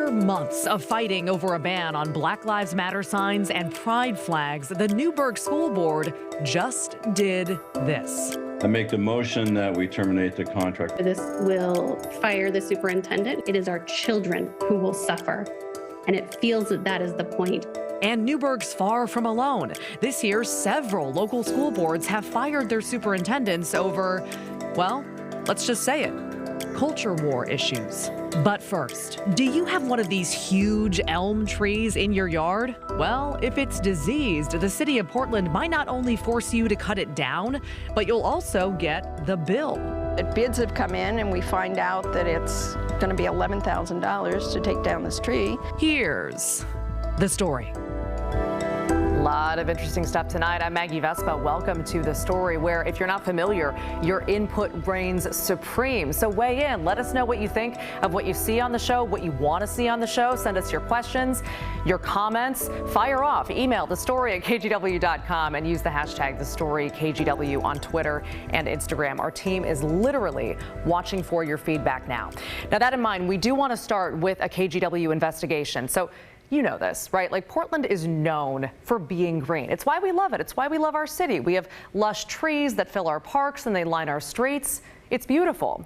After months of fighting over a ban on Black Lives Matter signs and pride flags, the Newberg School Board just did this. I make the motion that we terminate the contract. This will fire the superintendent. It is our children who will suffer, and it feels that that is the point. And Newberg's far from alone. This year, several local school boards have fired their superintendents over, well, let's just say it, culture war issues. But first, do you have one of these huge elm trees in your yard? Well, if it's diseased, the city of Portland might not only force you to cut it down, but you'll also get the bill. Bids have come in and we find out that it's going to be $11,000 to take down this tree. Here's the story. A lot of interesting stuff tonight. I'm Maggie Vespa. Welcome to The Story, where if you're not familiar, your input reigns supreme. So weigh in. Let us know what you think of what you see on the show, what you want to see on the show. Send us your questions, your comments. Fire off. Email thestory@kgw.com and use the hashtag TheStoryKGW on Twitter and Instagram. Our team is literally watching for your feedback now. Now, that in mind, we do want to start with a KGW investigation. So you know this, right? Like, Portland is known for being green. It's why we love it. It's why we love our city. We have lush trees that fill our parks and they line our streets. It's beautiful.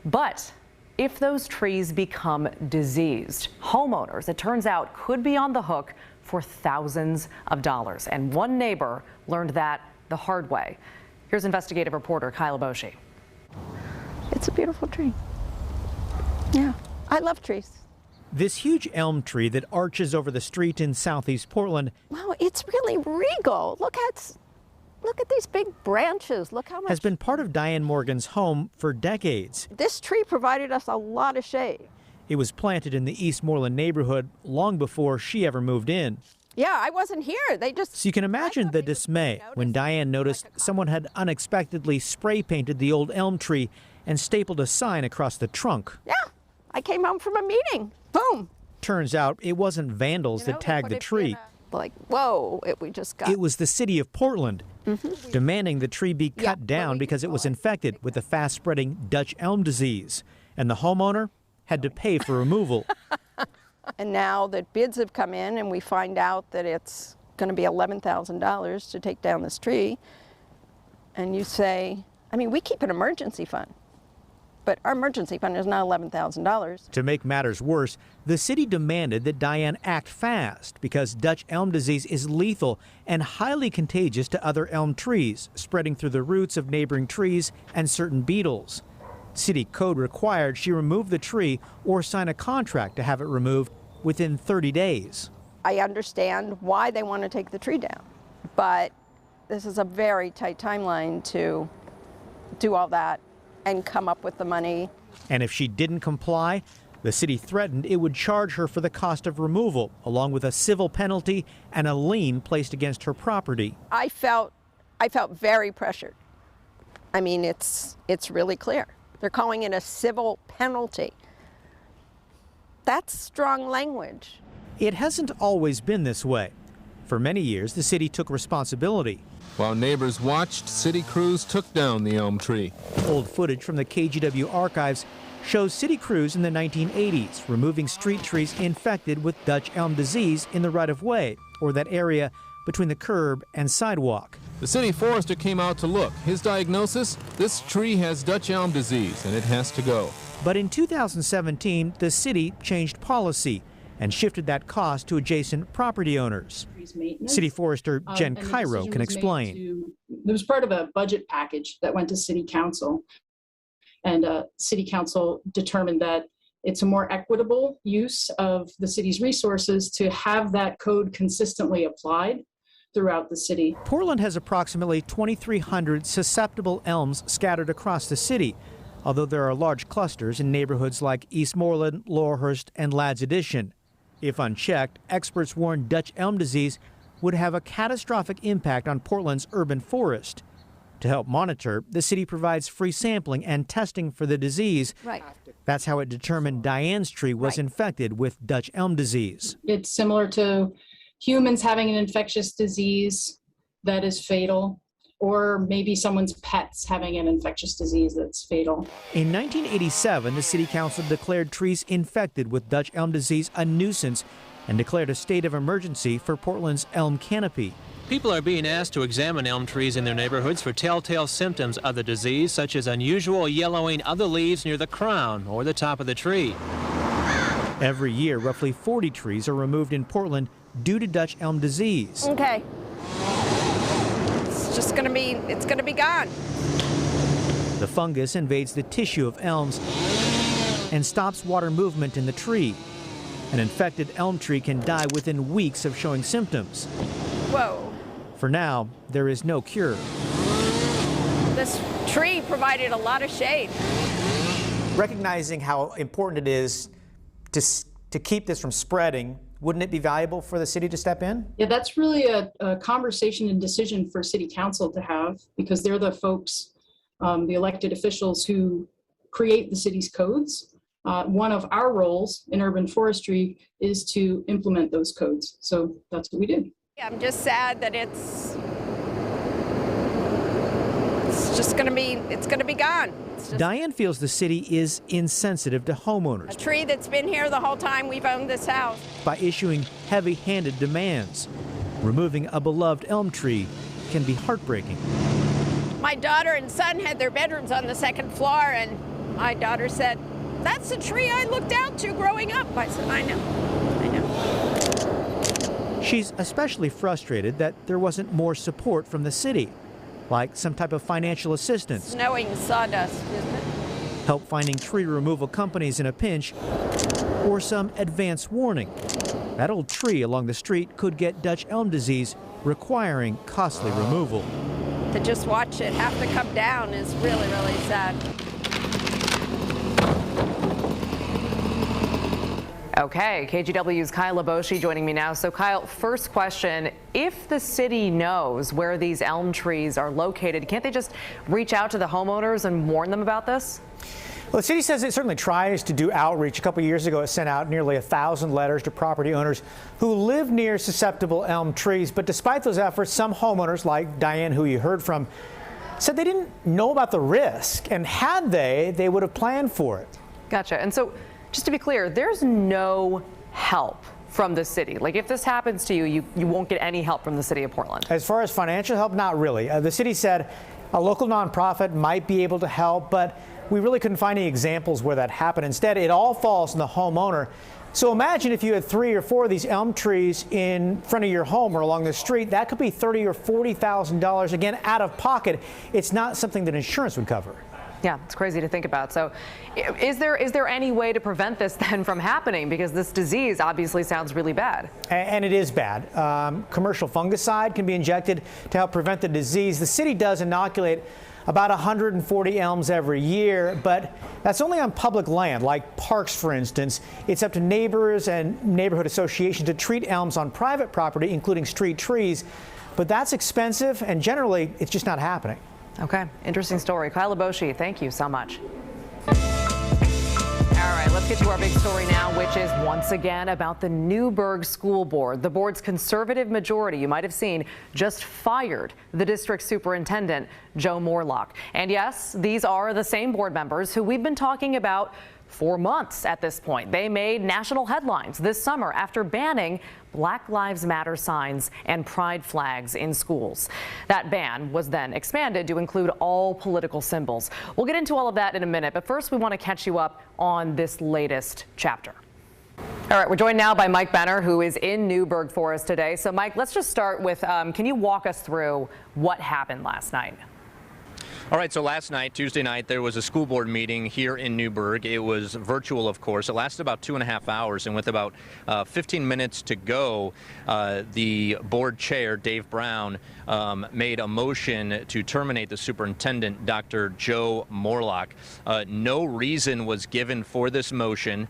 But if those trees become diseased, homeowners, it turns out, could be on the hook for thousands of dollars. And one neighbor learned that the hard way. Here's investigative reporter Kyla Boshi. It's a beautiful tree. Yeah, I love trees. This huge elm tree that arches over the street in southeast Portland. Wow, it's really regal. Look at these big branches. Look how much. Has been part of Diane Morgan's home for decades. This tree provided us a lot of shade. It was planted in the Eastmoreland neighborhood long before she ever moved in. Yeah, I wasn't here. They just. So you can imagine the dismay when Diane noticed someone had unexpectedly spray painted the old elm tree and stapled a sign across the trunk. Yeah, I came home from a meeting. Boom. Turns out it wasn't vandals that tagged the tree. Like, whoa, we just got. It was the city of Portland demanding the tree be cut down because it was infected with the fast-spreading Dutch elm disease. And the homeowner had to pay for removal. And now that bids have come in and we find out that it's going to be $11,000 to take down this tree. And you say, I mean, we keep an emergency fund. But our emergency fund is not $11,000. To make matters worse, the city demanded that Diane act fast because Dutch elm disease is lethal and highly contagious to other elm trees, spreading through the roots of neighboring trees and certain beetles. City code required she remove the tree or sign a contract to have it removed within 30 days. I understand why they want to take the tree down, but this is a very tight timeline to do all that and come up with the money. And if she didn't comply, the city threatened it would charge her for the cost of removal, along with a civil penalty and a lien placed against her property. I felt very pressured. I mean, it's really clear. They're calling it a civil penalty. That's strong language. It hasn't always been this way. For many years, the city took responsibility. While neighbors watched, city crews took down the elm tree. Old footage from the KGW archives shows city crews in the 1980s removing street trees infected with Dutch elm disease in the right-of-way, or that area between the curb and sidewalk. The city forester came out to look. His diagnosis? This tree has Dutch elm disease and it has to go. But in 2017, the city changed policy and shifted that cost to adjacent property owners. City Forester Jen Cairo can explain. It was part of a budget package that went to City Council, and City Council determined that it's a more equitable use of the city's resources to have that code consistently applied throughout the city. Portland has approximately 2,300 susceptible elms scattered across the city, although there are large clusters in neighborhoods like Eastmoreland, Laurelhurst, and Ladd's Addition. If unchecked, experts warn Dutch elm disease would have a catastrophic impact on Portland's urban forest. To help monitor, the city provides free sampling and testing for the disease. Right. That's how it determined Diane's tree was infected with Dutch elm disease. It's similar to humans having an infectious disease that is fatal. or maybe someone's pet's having an infectious disease that's fatal. In 1987, the city council declared trees infected with Dutch elm disease a nuisance and declared a state of emergency for Portland's elm canopy. People are being asked to examine elm trees in their neighborhoods for telltale symptoms of the disease, such as unusual yellowing of the leaves near the crown or the top of the tree. Every year, roughly 40 trees are removed in Portland due to Dutch elm disease. Okay. It's going to be gone. The fungus invades the tissue of elms and stops water movement in the tree. An infected elm tree can die within weeks of showing symptoms. Whoa. For now, there is no cure. This tree provided a lot of shade. Recognizing how important it is to keep this from spreading, wouldn't it be valuable for the city to step in? Yeah, that's really a conversation and decision for city council to have, because they're the folks, the elected officials who create the city's codes. One of our roles in urban forestry is to implement those codes. So that's what we do. I'm just sad that it's going to be gone. Diane feels the city is insensitive to homeowners. A tree that's been here the whole time we've owned this house. By issuing heavy-handed demands. Removing a beloved elm tree can be heartbreaking. My daughter and son had their bedrooms on the second floor, and my daughter said, "That's the tree I looked out to growing up." I said, I know. She's especially frustrated that there wasn't more support from the city, like some type of financial assistance. Snowing sawdust, isn't it? Help finding tree removal companies in a pinch, or some advance warning. That old tree along the street could get Dutch elm disease, requiring costly removal. To just watch it have to come down is really, really sad. Okay, KGW's Kyle Laboshi joining me now. So Kyle, first question, if the city knows where these elm trees are located, can't they just reach out to the homeowners and warn them about this? Well, the city says it certainly tries to do outreach. A couple of years ago, it sent out nearly 1,000 letters to property owners who live near susceptible elm trees. But despite those efforts, some homeowners, like Diane, who you heard from, said they didn't know about the risk. And had they would have planned for it. Gotcha. And so, just to be clear, there's no help from the city. Like, if this happens to you, you won't get any help from the city of Portland. As far as financial help, not really. The city said a local nonprofit might be able to help, but we really couldn't find any examples where that happened. Instead, it all falls on the homeowner. So imagine if you had 3 or 4 of these elm trees in front of your home or along the street. That could be $30,000 or $40,000, again, out of pocket. It's not something that insurance would cover. Yeah, it's crazy to think about. So is there any way to prevent this then from happening? Because this disease obviously sounds really bad. And it is bad. Commercial fungicide can be injected to help prevent the disease. The city does inoculate about 140 elms every year, but that's only on public land, like parks, for instance. It's up to neighbors and neighborhood associations to treat elms on private property, including street trees. But that's expensive, and generally, it's just not happening. Okay, interesting story. Kyle Laboshi, thank you so much. All right, let's get to our big story now, which is once again about the Newberg School Board. The board's conservative majority, you might have seen, just fired the district superintendent, Joe Morlock. And yes, these are the same board members who we've been talking about for months at this point. They made national headlines this summer after banning Black Lives Matter signs and pride flags in schools. That ban was then expanded to include all political symbols. We'll get into all of that in a minute, but first we want to catch you up on this latest chapter. All right, we're joined now by Mike Benner, who is in Newberg for us today. So Mike, let's just start with, can you walk us through what happened last night? All right, so last night, Tuesday night, there was a school board meeting here in Newberg. It was virtual, of course. It lasted about 2.5 hours, and with about 15 minutes to go, the board chair, Dave Brown, made a motion to terminate the superintendent, Dr. Joe Morlock. No reason was given for this motion.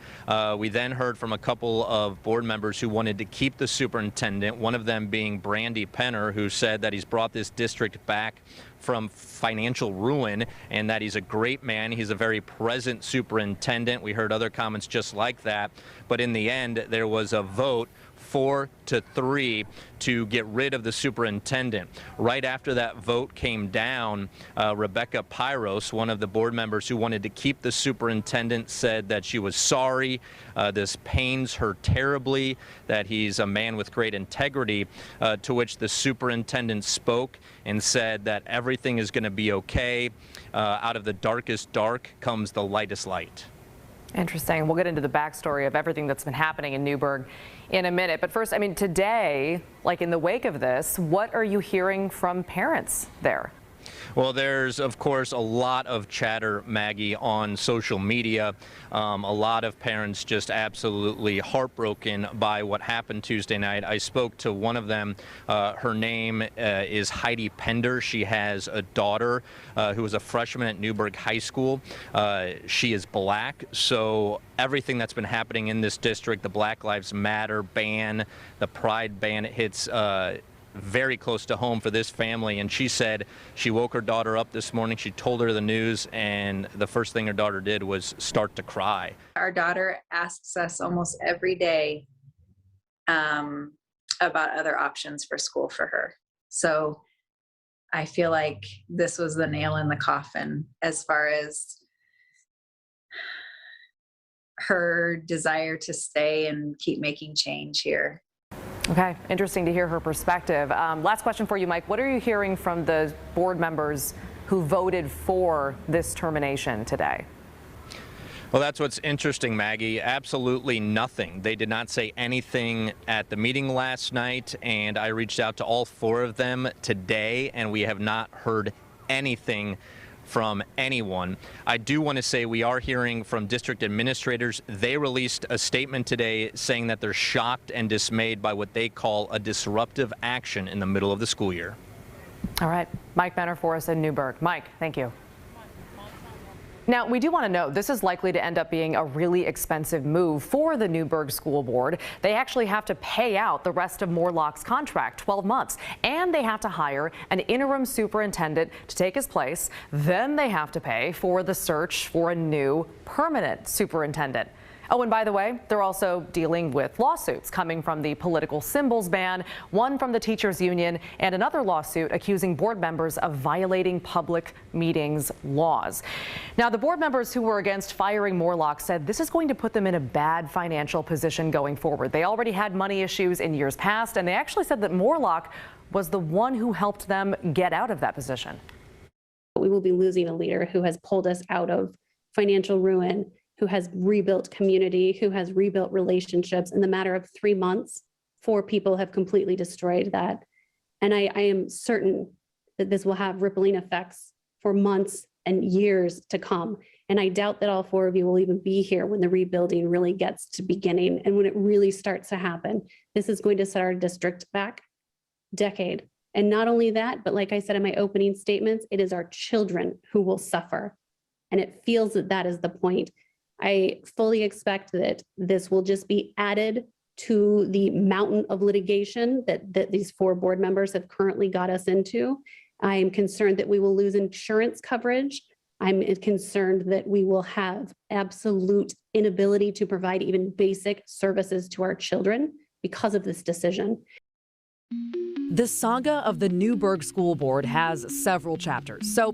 We then heard from a couple of board members who wanted to keep the superintendent, one of them being Brandy Penner, who said that he's brought this district back from financial ruin and that he's a great man. He's a very present superintendent. We heard other comments just like that. But in the end, there was a vote 4-3 to get rid of the superintendent. Right after that vote came down, Rebecca Pyros, one of the board members who wanted to keep the superintendent, said that she was sorry. This pains her terribly, that he's a man with great integrity, to which the superintendent spoke and said that everything is going to be okay. Out of the darkest dark comes the lightest light. Interesting. We'll get into the backstory of everything that's been happening in Newberg in a minute. But first, I mean, today, like in the wake of this, what are you hearing from parents there? Well, there's, of course, a lot of chatter, Maggie, on social media. A lot of parents just absolutely heartbroken by what happened Tuesday night. I spoke to one of them. Her name is Heidi Pender. She has a daughter who is a freshman at Newberg High School. She is black, so everything that's been happening in this district, the Black Lives Matter ban, the Pride ban, it hits very close to home for this family. And she said she woke her daughter up this morning, she told her the news, and the first thing her daughter did was start to cry. Our daughter asks us almost every day about other options for school for her. So I feel like this was the nail in the coffin as far as her desire to stay and keep making change here. Okay, interesting to hear her perspective. Last question for you, Mike. What are you hearing from the board members who voted for this termination today? Well, that's what's interesting, Maggie. Absolutely nothing. They did not say anything at the meeting last night, and I reached out to all four of them today, and we have not heard anything from anyone. I do want to say we are hearing from district administrators. They released a statement today saying that they're shocked and dismayed by what they call a disruptive action in the middle of the school year. All right, Mike Benner for us in Newberg. Mike, thank you. Now, we do want to note this is likely to end up being a really expensive move for the Newberg School Board. They actually have to pay out the rest of Morlock's contract, 12 months, and they have to hire an interim superintendent to take his place. Then they have to pay for the search for a new permanent superintendent. Oh, and by the way, they're also dealing with lawsuits coming from the political symbols ban, one from the teachers union, and another lawsuit accusing board members of violating public meetings laws. Now, the board members who were against firing Morlock said this is going to put them in a bad financial position going forward. They already had money issues in years past, and they actually said that Morlock was the one who helped them get out of that position. We will be losing a leader who has pulled us out of financial ruin, who has rebuilt community, who has rebuilt relationships. In the matter of 3 months, 4 people have completely destroyed that. And I am certain that this will have rippling effects for months and years to come. And I doubt that all 4 of you will even be here when the rebuilding really gets to beginning and when it really starts to happen. This is going to set our district back a decade. And not only that, but like I said in my opening statements, it is our children who will suffer. And it feels that that is the point. I fully expect that this will just be added to the mountain of litigation that these 4 board members have currently got us into. I am concerned that we will lose insurance coverage. I'm concerned that we will have absolute inability to provide even basic services to our children because of this decision. The saga of the Newberg School Board has several chapters. So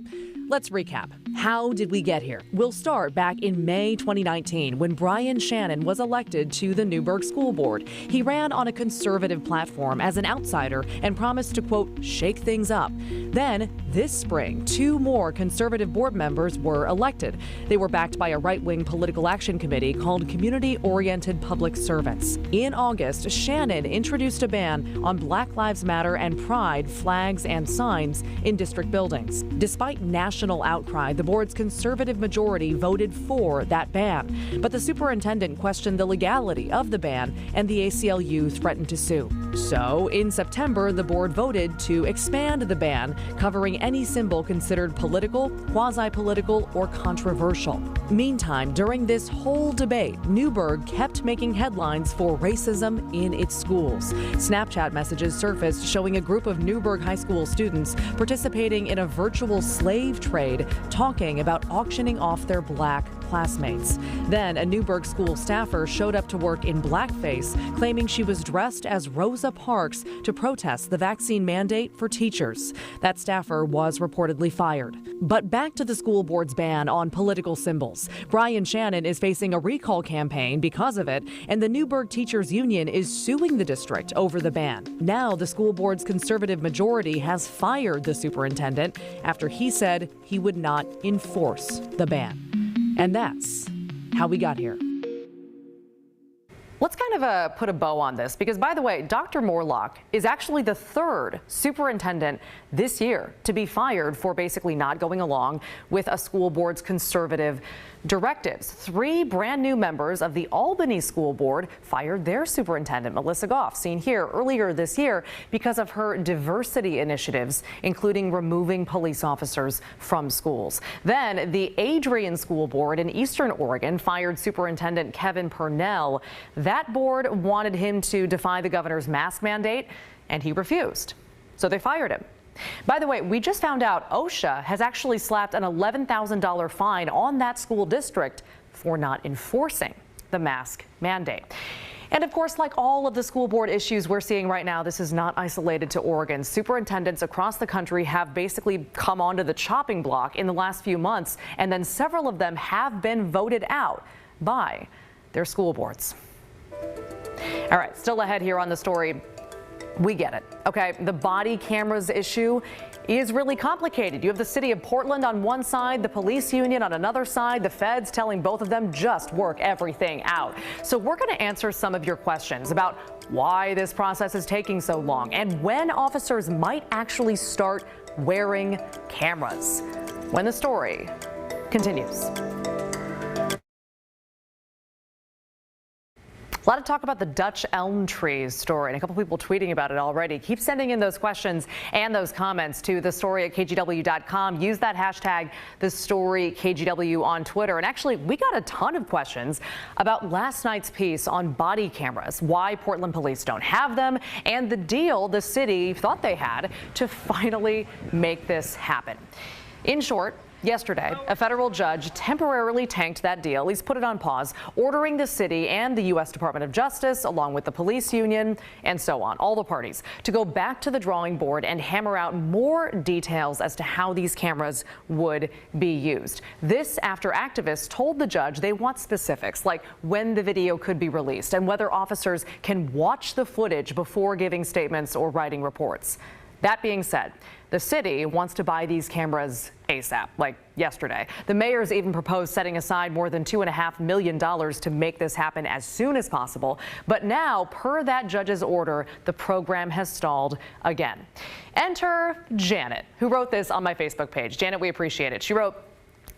let's recap. How did we get here? We'll start back in May 2019 when Brian Shannon was elected to the Newberg School Board. He ran on a conservative platform as an outsider and promised to, quote, shake things up. Then this spring, 2 more conservative board members were elected. They were backed by a right-wing political action committee called Community-Oriented Public Servants. In August, Shannon introduced a ban on Black Lives Matter and Pride flags and signs in district buildings. Despite national outcry, the board's conservative majority voted for that ban. But the superintendent questioned the legality of the ban, and the ACLU threatened to sue. So, in September, the board voted to expand the ban, covering any symbol considered political, quasi-political, or controversial. Meantime, during this whole debate, Newberg kept making headlines for racism in its schools. Snapchat messages surfaced showing a group of Newberg High School students participating in a virtual slave trade, talking about auctioning off their black classmates. Then a Newberg school staffer showed up to work in blackface, claiming she was dressed as Rosa Parks to protest the vaccine mandate for teachers. That staffer was reportedly fired. But back to the school board's ban on political symbols. Brian Shannon is facing a recall campaign because of it, and the Newberg Teachers Union is suing the district over the ban. Now the school board's conservative majority has fired the superintendent after he said he would not enforce the ban. And that's how we got here. Let's kind of put a bow on this because, by the way, Dr. Morlock is actually the third superintendent this year to be fired for basically not going along with a school board's conservative directives. 3 brand new members of the Albany School Board fired their superintendent, Melissa Goff, seen here earlier this year because of her diversity initiatives, including removing police officers from schools. Then the Adrian School Board in Eastern Oregon fired Superintendent Kevin Purnell. That board wanted him to defy the governor's mask mandate, and he refused. So they fired him. By the way, we just found out OSHA has actually slapped an $11,000 fine on that school district for not enforcing the mask mandate. And of course, like all of the school board issues we're seeing right now, this is not isolated to Oregon. Superintendents across the country have basically come onto the chopping block in the last few months, and then several of them have been voted out by their school boards. All right, still ahead here on the story. We get it. Okay, the body cameras issue is really complicated. You have the city of Portland on one side, the police union on another side, the feds telling both of them just work everything out. So we're going to answer some of your questions about why this process is taking so long and when officers might actually start wearing cameras. When the story continues. A lot of talk about the Dutch elm trees story, and a couple people tweeting about it already. Keep sending in those questions and those comments to thestory@kgw.com. Use that hashtag #TheStoryKGW on Twitter. And actually, we got a ton of questions about last night's piece on body cameras, why Portland police don't have them, and the deal the city thought they had to finally make this happen. In short, yesterday, a federal judge temporarily tanked that deal. He's put it on pause, ordering the city and the U.S. Department of Justice, along with the police union and so on, all the parties, to go back to the drawing board and hammer out more details as to how these cameras would be used. This after activists told the judge they want specifics, like when the video could be released and whether officers can watch the footage before giving statements or writing reports. That being said, the city wants to buy these cameras ASAP, like yesterday. The mayor's even proposed setting aside more than $2.5 million to make this happen as soon as possible. But now, per that judge's order, the program has stalled again. Enter Janet, who wrote this on my Facebook page. Janet, we appreciate it. She wrote,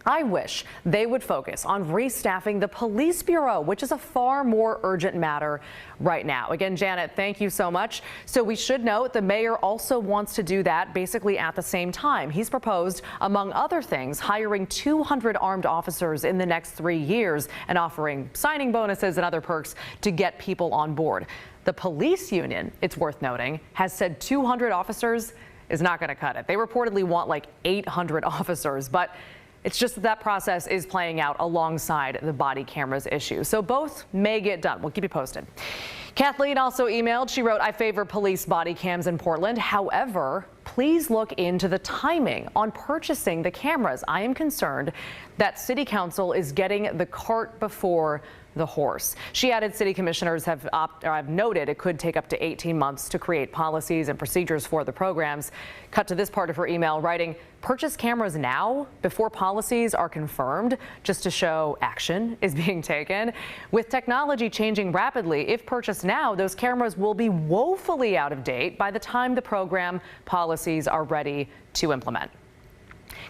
I wish they would focus on restaffing the police bureau, which is a far more urgent matter right now. Again, Janet, thank you so much. So we should note the mayor also wants to do that basically at the same time. He's proposed, among other things, hiring 200 armed officers in the next 3 years and offering signing bonuses and other perks to get people on board. The police union, it's worth noting, has said 200 officers is not going to cut it. They reportedly want like 800 officers, but it's just that process is playing out alongside the body cameras issue. So both may get done. We'll keep you posted. Kathleen also emailed. She wrote, I favor police body cams in Portland. However, please look into the timing on purchasing the cameras. I am concerned that City Council is getting the cart before the horse. She added city commissioners have noted it could take up to 18 months to create policies and procedures for the programs. Cut to this part of her email writing, purchase cameras now before policies are confirmed, just to show action is being taken. With technology changing rapidly, if purchased now, those cameras will be woefully out of date by the time the program policies are ready to implement.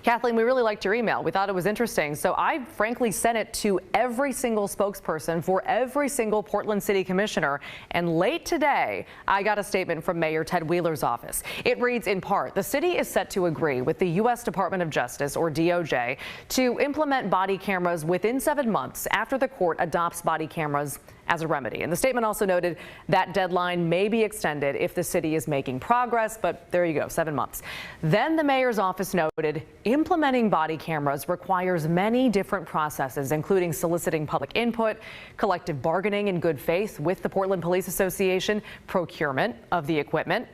Kathleen, we really liked your email. We thought it was interesting. So I frankly sent it to every single spokesperson for every single Portland City Commissioner. And late today, I got a statement from Mayor Ted Wheeler's office. It reads in part, the city is set to agree with the U.S. Department of Justice, or DOJ, to implement body cameras within 7 months after the court adopts body cameras as a remedy. And the statement also noted that deadline may be extended if the city is making progress, but there you go, 7 months. Then the mayor's office noted implementing body cameras requires many different processes, including soliciting public input, collective bargaining in good faith with the Portland Police Association, procurement of the equipment.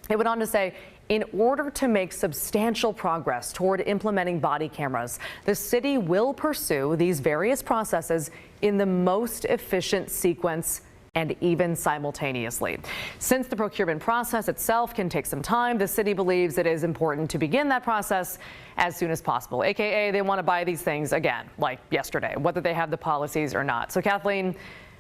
It went on to say, in order to make substantial progress toward implementing body cameras, the city will pursue these various processes in the most efficient sequence and even simultaneously. Since the procurement process itself can take some time, the city believes it is important to begin that process as soon as possible, aka they want to buy these things again, like yesterday, whether they have the policies or not. So Kathleen,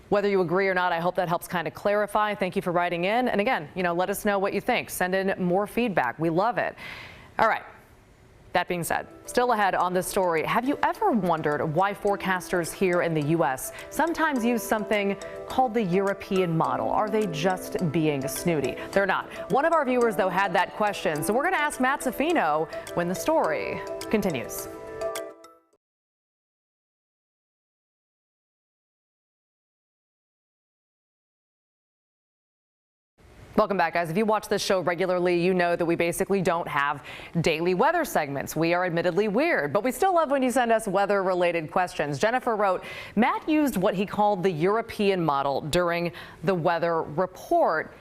whether you agree or not, I hope that helps kind of clarify. Thank you for writing in. And again, let us know what you think. Send in more feedback. We love it. All right. That being said, still ahead on this story, have you ever wondered why forecasters here in the U.S. sometimes use something called the European model? Are they just being snooty? They're not. One of our viewers, though, had that question, so we're going to ask Matt Zaffino when the story continues. Welcome back, guys. If you watch this show regularly, you know that we basically don't have daily weather segments. We are admittedly weird, but we still love when you send us weather-related questions. Jennifer wrote, Matt used what he called the European model during the weather report.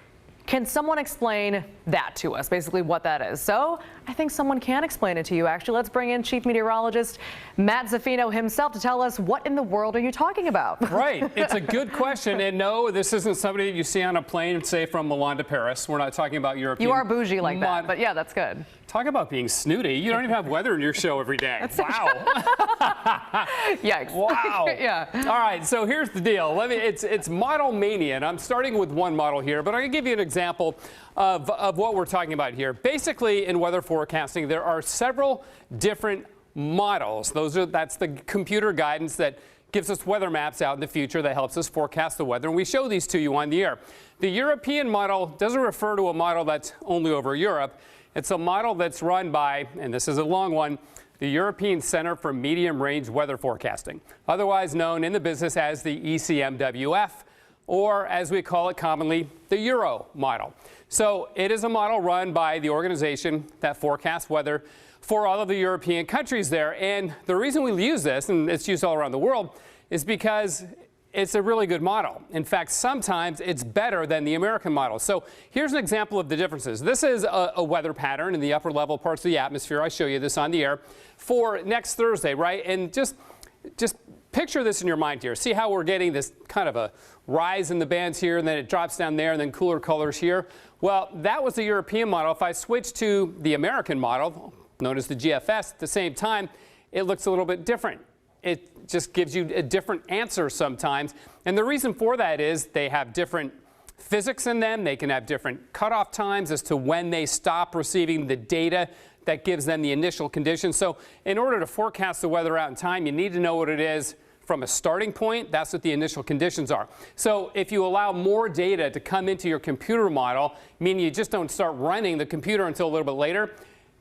Can someone explain that to us, basically what that is? So I think someone can explain it to you, actually. Let's bring in Chief Meteorologist Matt Zaffino himself to tell us what in the world are you talking about? Right. It's a good question. And no, this isn't somebody that you see on a plane, say, from Milan to Paris. We're not talking about European. You are bougie like that, but yeah, that's good. Talk about being snooty. You don't even have weather in your show every day. Wow. Yikes. Wow. Yeah. All right, so here's the deal. It's model mania, and I'm starting with one model here, but I'm going to give you an example of what we're talking about here. Basically, in weather forecasting, there are several different models. That's the computer guidance that gives us weather maps out in the future that helps us forecast the weather, and we show these to you on the air. The European model doesn't refer to a model that's only over Europe. It's a model that's run by, and this is a long one, the European Center for Medium Range Weather Forecasting, otherwise known in the business as the ECMWF, or as we call it commonly, the Euro model. So it is a model run by the organization that forecasts weather for all of the European countries there. And the reason we use this, and it's used all around the world, is because it's a really good model. In fact, sometimes it's better than the American model. So here's an example of the differences. This is a weather pattern in the upper level parts of the atmosphere. I show you this on the air for next Thursday, right? And just picture this in your mind here. See how we're getting this kind of a rise in the bands here, and then it drops down there, and then cooler colors here. Well, that was the European model. If I switch to the American model, known as the GFS, at the same time, it looks a little bit different. It just gives you a different answer sometimes. And the reason for that is they have different physics in them. They can have different cutoff times as to when they stop receiving the data that gives them the initial conditions. So in order to forecast the weather out in time, you need to know what it is from a starting point. That's what the initial conditions are. So if you allow more data to come into your computer model, meaning you just don't start running the computer until a little bit later,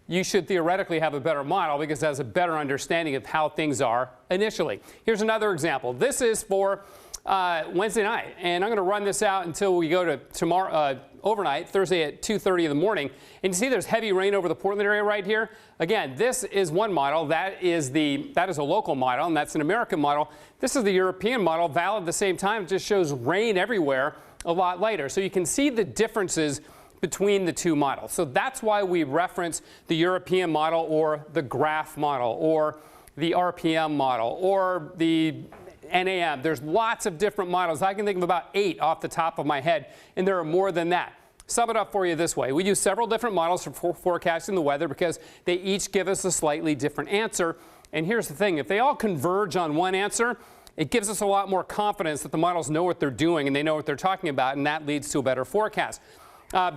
you should theoretically have a better model because it has a better understanding of how things are initially. Here's another example. This is for Wednesday night, and I'm going to run this out until we go to tomorrow, overnight, Thursday at 2:30 in the morning. And you see there's heavy rain over the Portland area right here. Again, this is one model. That is a local model, and that's an American model. This is the European model, valid at the same time. It just shows rain everywhere a lot later. So you can see the differences between the two models. So that's why we reference the European model or the graph model or the RPM model or the NAM. There's lots of different models. I can think of about 8 off the top of my head, and there are more than that. Sum it up for you this way. We use several different models for forecasting the weather because they each give us a slightly different answer. And here's the thing, if they all converge on one answer, it gives us a lot more confidence that the models know what they're doing and they know what they're talking about, and that leads to a better forecast.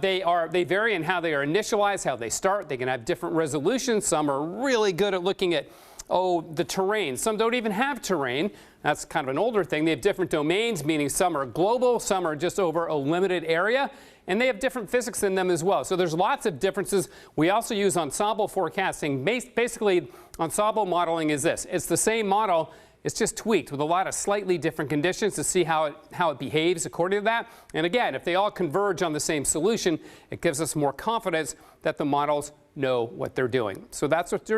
They vary in how they are initialized, how they start. They can have different resolutions. Some are really good at looking at, the terrain. Some don't even have terrain. That's kind of an older thing. They have different domains, meaning some are global, some are just over a limited area, and they have different physics in them as well. So there's lots of differences. We also use ensemble forecasting. Basically, ensemble modeling is this. It's the same model, It's just tweaked with a lot of slightly different conditions to see how it behaves according to that. And again, if they all converge on the same solution, it gives us more confidence that the models know what they're doing. So that's what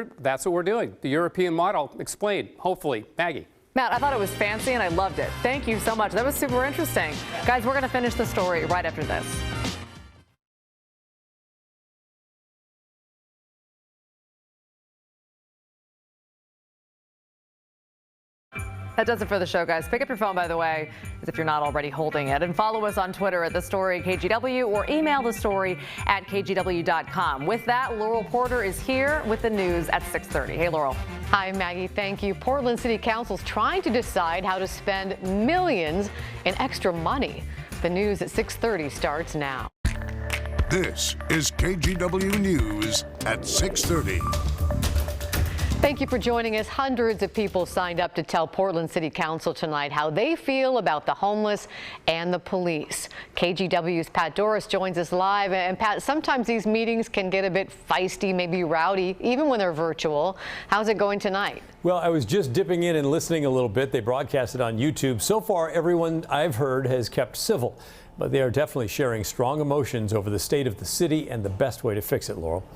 we're doing. The European model explained, hopefully. Maggie. Matt, I thought it was fancy and I loved it. Thank you so much. That was super interesting. Guys, we're going to finish the story right after this. That does it for the show, guys. Pick up your phone, by the way, as if you're not already holding it. And follow us on Twitter at @TheStoryKGW or email thestory@kgw.com. With that, Laurel Porter is here with the news at 6:30. Hey, Laurel. Hi, Maggie. Thank you. Portland City Council's trying to decide how to spend millions in extra money. The news at 6:30 starts now. This is KGW News at 6:30. Thank you for joining us. Hundreds of people signed up to tell Portland City Council tonight how they feel about the homeless and the police. KGW's Pat Doris joins us live. And Pat, sometimes these meetings can get a bit feisty, maybe rowdy, even when they're virtual. How's it going tonight? Well, I was just dipping in and listening a little bit. They broadcast it on YouTube. So far, everyone I've heard has kept civil, but they are definitely sharing strong emotions over the state of the city and the best way to fix it, Laurel.